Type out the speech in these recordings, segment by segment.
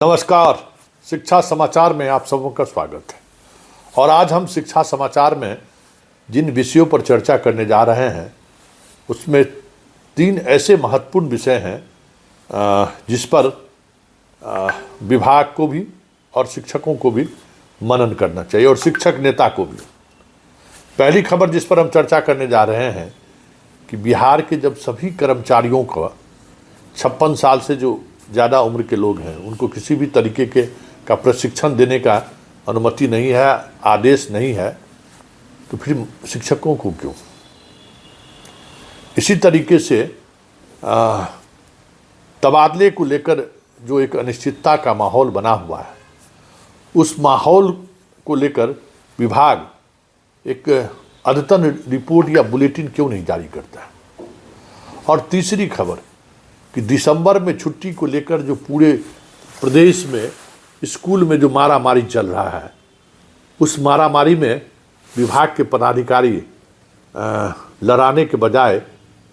नमस्कार। शिक्षा समाचार में आप सबों का स्वागत है। और आज हम शिक्षा समाचार में जिन विषयों पर चर्चा करने जा रहे हैं उसमें 3 ऐसे महत्वपूर्ण विषय हैं जिस पर विभाग को भी और शिक्षकों को भी मनन करना चाहिए और शिक्षक नेता को भी। पहली खबर जिस पर हम चर्चा करने जा रहे हैं कि बिहार के जब सभी कर्मचारियों का 56 साल से जो ज़्यादा उम्र के लोग हैं उनको किसी भी तरीके का प्रशिक्षण देने का अनुमति नहीं है, आदेश नहीं है, तो फिर शिक्षकों को क्यों? इसी तरीके से तबादले को लेकर जो एक अनिश्चितता का माहौल बना हुआ है उस माहौल को लेकर विभाग एक अद्यतन रिपोर्ट या बुलेटिन क्यों नहीं जारी करता है। और तीसरी खबर कि दिसंबर में छुट्टी को लेकर जो पूरे प्रदेश में स्कूल में जो मारामारी चल रहा है उस मारामारी में विभाग के पदाधिकारी लड़ाने के बजाय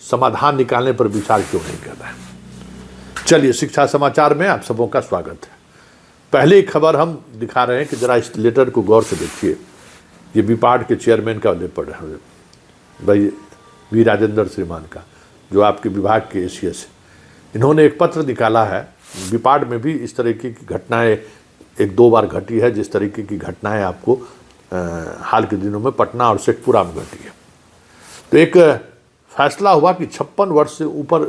समाधान निकालने पर विचार क्यों नहीं कर रहे हैं। चलिए, शिक्षा समाचार में आप सबों का स्वागत है। पहले खबर हम दिखा रहे हैं कि जरा इस लेटर को गौर से देखिए। ये विपाड के चेयरमैन का लेटर है भाई वी राजेंद्र श्रीमान का, जो आपके विभाग के एसीएस है। इन्होंने एक पत्र निकाला है। विपाड में भी इस तरीके की घटनाएं 1-2 बार घटी है, जिस तरीके की घटनाएं आपको हाल के दिनों में पटना और शेखपुरा में घटी है। तो एक फैसला हुआ कि 56 वर्ष से ऊपर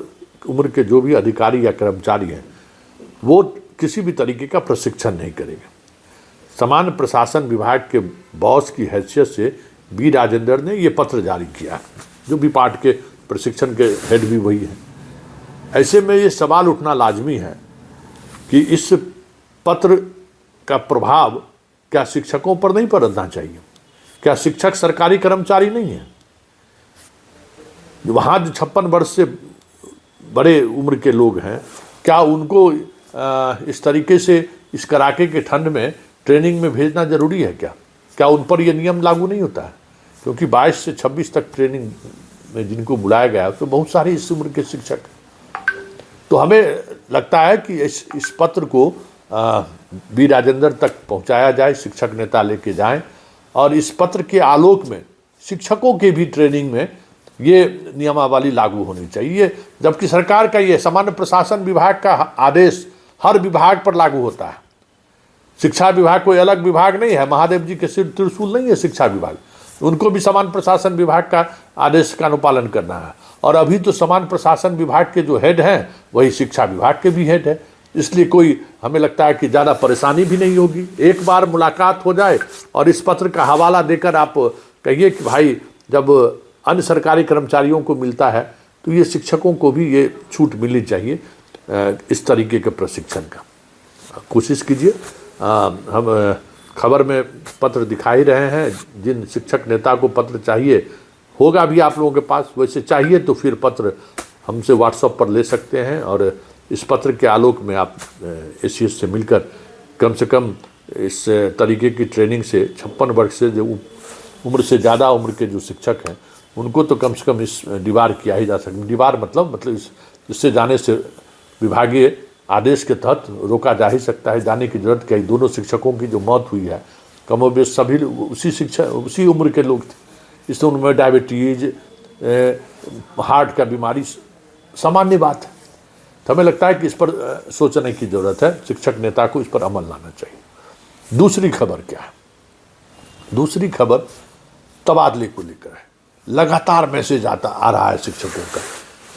उम्र के जो भी अधिकारी या कर्मचारी हैं वो किसी भी तरीके का प्रशिक्षण नहीं करेंगे। सामान्य प्रशासन विभाग के बॉस की हैसियत से बी राजेंद्र ने ये पत्र जारी किया, जो विपाड के प्रशिक्षण के हेड भी वही हैं। ऐसे में ये सवाल उठना लाजमी है कि इस पत्र का प्रभाव क्या शिक्षकों पर नहीं पड़ना चाहिए? क्या शिक्षक सरकारी कर्मचारी नहीं है? वहाँ जो 56 वर्ष से बड़े उम्र के लोग हैं, क्या उनको इस तरीके से इस कड़ाके के ठंड में ट्रेनिंग में भेजना जरूरी है? क्या उन पर यह नियम लागू नहीं होता है? क्योंकि 22 से 26 तक ट्रेनिंग में जिनको बुलाया गया तो बहुत सारे इस उम्र के शिक्षक। तो हमें लगता है कि इस पत्र को बी राजेंद्र तक पहुंचाया जाए, शिक्षक नेता लेके जाएं और इस पत्र के आलोक में शिक्षकों के भी ट्रेनिंग में ये नियमावली लागू होनी चाहिए। जबकि सरकार का ये सामान्य प्रशासन विभाग का आदेश हर विभाग पर लागू होता है। शिक्षा विभाग कोई अलग विभाग नहीं है, महादेव जी के सिर त्रिशूल नहीं है शिक्षा विभाग, उनको भी सामान्य प्रशासन विभाग का आदेश का अनुपालन करना है। और अभी तो सामान्य प्रशासन विभाग के जो हेड हैं वही शिक्षा विभाग के भी हेड है, इसलिए कोई हमें लगता है कि ज़्यादा परेशानी भी नहीं होगी। एक बार मुलाकात हो जाए और इस पत्र का हवाला देकर आप कहिए कि भाई जब अन्य सरकारी कर्मचारियों को मिलता है तो ये शिक्षकों को भी ये छूट मिलनी चाहिए इस तरीके के प्रशिक्षण का। कोशिश कीजिए। हम खबर में पत्र दिखा ही रहे हैं। जिन शिक्षक नेता को पत्र चाहिए होगा भी आप लोगों के पास, वैसे चाहिए तो फिर पत्र हमसे व्हाट्सएप पर ले सकते हैं और इस पत्र के आलोक में आप एसीएस से मिलकर कम से कम इस तरीके की ट्रेनिंग से 56 वर्ष से जो उम्र से ज़्यादा उम्र के जो शिक्षक हैं उनको तो कम से कम इस दीवार किया ही जा सकता। दीवार मतलब इससे जाने से विभागीय आदेश के तहत रोका जा ही सकता है। जाने की जरूरत क्या है? दोनों शिक्षकों की जो मौत हुई है कमोबेश सभी उसी उम्र के लोग थे। इस उम्र में डायबिटीज, हार्ट का बीमारी सामान्य बात है। तो हमें लगता है कि इस पर सोचने की ज़रूरत है। शिक्षक नेता को इस पर अमल लाना चाहिए। दूसरी खबर क्या है? दूसरी खबर तबादले को लेकर है। लगातार मैसेज आ रहा है शिक्षकों का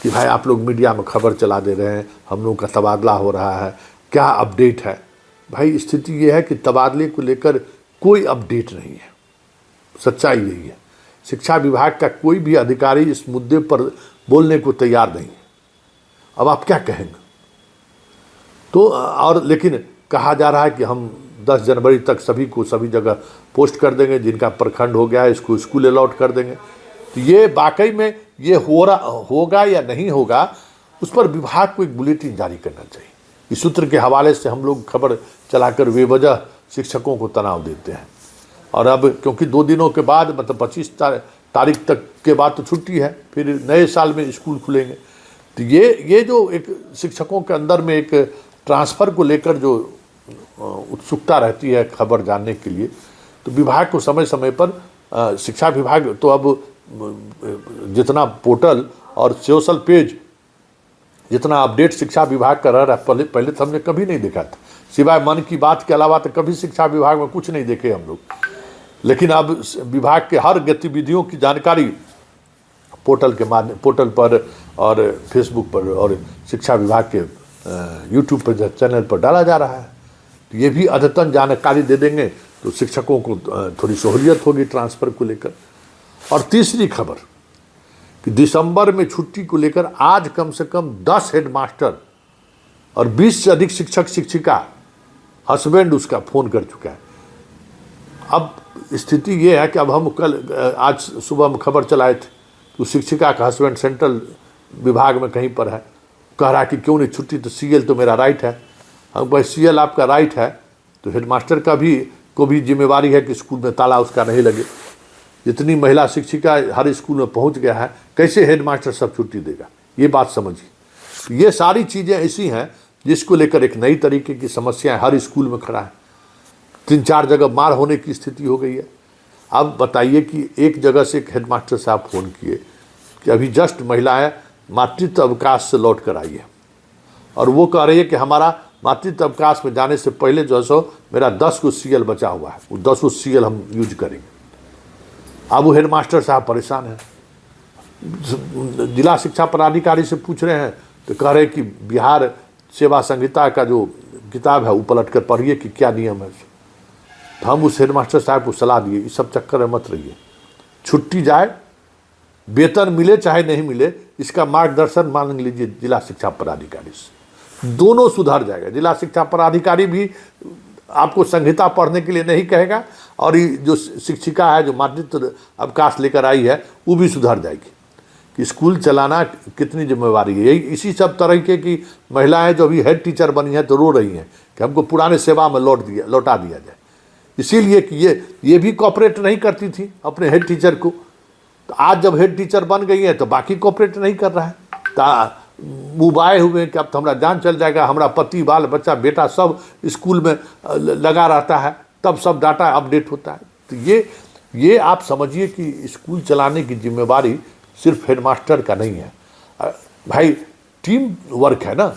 कि भाई आप लोग मीडिया में खबर चला दे रहे हैं, हम लोगों का तबादला हो रहा है, क्या अपडेट है? भाई स्थिति ये है कि तबादले को लेकर कोई अपडेट नहीं है। सच्चाई यही है। शिक्षा विभाग का कोई भी अधिकारी इस मुद्दे पर बोलने को तैयार नहीं है। अब आप क्या कहेंगे? तो और लेकिन कहा जा रहा है कि हम 10 जनवरी तक सभी को सभी जगह पोस्ट कर देंगे, जिनका प्रखंड हो गया है इसको स्कूल अलॉट कर देंगे। तो ये वाकई में ये होगा या नहीं होगा, उस पर विभाग को एक बुलेटिन जारी करना चाहिए। इस सूत्र के हवाले से हम लोग खबर चलाकर बेवजह शिक्षकों को तनाव देते हैं। और अब क्योंकि 2 दिनों के बाद मतलब 25 तारीख तक के बाद तो छुट्टी है, फिर नए साल में स्कूल खुलेंगे। तो ये जो एक शिक्षकों के अंदर में एक ट्रांसफ़र को लेकर जो उत्सुकता रहती है खबर जानने के लिए, तो विभाग को समय समय पर शिक्षा विभाग तो अब जितना पोर्टल और सोशल पेज जितना अपडेट शिक्षा विभाग का रह रहा है, पहले तो हमने कभी नहीं देखा था, सिवाय मन की बात के अलावा तो कभी शिक्षा विभाग में कुछ नहीं देखे हम लोग। लेकिन अब विभाग के हर गतिविधियों की जानकारी पोर्टल पर और फेसबुक पर और शिक्षा विभाग के यूट्यूब पर चैनल पर डाला जा रहा है। तो ये भी अद्यतन जानकारी दे देंगे तो शिक्षकों को थोड़ी सहूलियत होगी ट्रांसफ़र को लेकर। और तीसरी खबर कि दिसंबर में छुट्टी को लेकर आज कम से कम 10 हेडमास्टर और 20 से अधिक शिक्षक शिक्षिका हस्बैंड उसका फ़ोन कर चुका है। अब स्थिति ये है कि अब हम आज सुबह में खबर चलाए थे तो शिक्षिका का हस्बैंड सेंट्रल विभाग में कहीं पर है, कह रहा है कि क्यों नहीं छुट्टी, तो सीएल तो मेरा राइट है। हम भाई सीएल आपका राइट है तो हेडमास्टर को भी जिम्मेवारी है कि स्कूल में ताला उसका नहीं लगे। जितनी महिला शिक्षिका हर स्कूल में पहुंच गया है, कैसे हेडमास्टर सब छुट्टी देगा, ये बात समझिए। ये सारी चीज़ें ऐसी हैं जिसको लेकर एक नई तरीके की समस्या हर स्कूल में खड़ा है। 3-4 जगह मार होने की स्थिति हो गई है। अब बताइए कि एक जगह से एक हेडमास्टर साहब फ़ोन किए कि अभी जस्ट महिलाएं मातृत्व अवकाश से लौट कर आई है और वो कह रही है कि हमारा मातृत्व अवकाश में जाने से पहले जो है सो मेरा 10 को सीएल बचा हुआ है, वो 10 सीएल हम यूज करेंगे। अब वो हेडमास्टर साहब परेशान हैं, जिला शिक्षा पदाधिकारी से पूछ रहे हैं तो कह रहे कि बिहार सेवा संहिता का जो किताब है वो पलट कर पढ़िए कि क्या नियम है। तो हम उस हेडमास्टर साहब को सलाह दिए, इस सब चक्कर में मत रहिए, छुट्टी जाए, वेतन मिले चाहे नहीं मिले, इसका मार्गदर्शन मांग लीजिए जिला शिक्षा पदाधिकारी से, दोनों सुधर जाएगा। जिला शिक्षा पदाधिकारी भी आपको संहिता पढ़ने के लिए नहीं कहेगा और ये जो शिक्षिका है जो मातृत्व अवकाश लेकर आई है वो भी सुधर जाएगी कि स्कूल चलाना कितनी जिम्मेवारी है। यही इसी सब तरीके की महिलाएं जो अभी हेड टीचर बनी हैं तो रो रही हैं कि हमको पुराने सेवा में लौटा दिया जाए, इसीलिए कि ये भी कॉपरेट नहीं करती थी अपने हेड टीचर को। तो आज जब हेड टीचर बन गई है तो बाकी कॉपरेट नहीं कर रहा है, मुबाए हुए कि अब तो हमारा जान चल जाएगा, हमारा पति बाल बच्चा बेटा सब स्कूल में लगा रहता है, तब सब डाटा अपडेट होता है। तो ये आप समझिए कि स्कूल चलाने की जिम्मेवारी सिर्फ हेडमास्टर का नहीं है भाई, टीम वर्क है ना,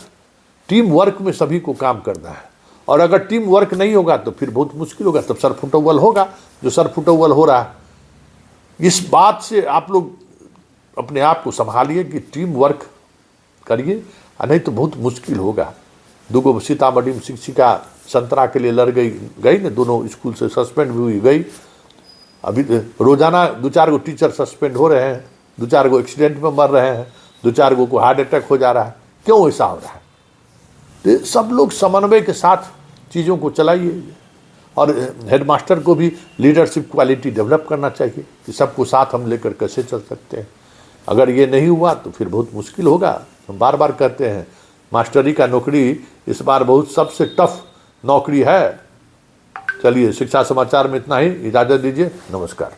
टीम वर्क में सभी को काम करना है। और अगर टीम वर्क नहीं होगा तो फिर बहुत मुश्किल होगा, तब सरफुटौल होगा जो सरफुटौल हो रहा है। इस बात से आप लोग अपने आप को संभालिए कि टीम वर्क करिए, नहीं तो बहुत मुश्किल होगा। 2 सीतामढ़ी में शिक्षिका संतरा के लिए लड़ गई ना, दोनों स्कूल से सस्पेंड भी हुई गई। अभी रोजाना 2-4 टीचर सस्पेंड हो रहे हैं, 2-4 एक्सीडेंट में मर रहे हैं, 2-4 को हार्ट अटैक हो जा रहा है। क्यों ऐसा हो रहा है? तो सब लोग समन्वय के साथ चीज़ों को चलाइए और हेडमास्टर को भी लीडरशिप क्वालिटी डेवलप करना चाहिए कि सबको साथ हम लेकर कैसे चल सकते हैं। अगर ये नहीं हुआ तो फिर बहुत मुश्किल होगा। हम बार बार कहते हैं मास्टरी का नौकरी इस बार बहुत सबसे टफ नौकरी है। चलिए, शिक्षा समाचार में इतना ही, इजाज़त दीजिए, नमस्कार।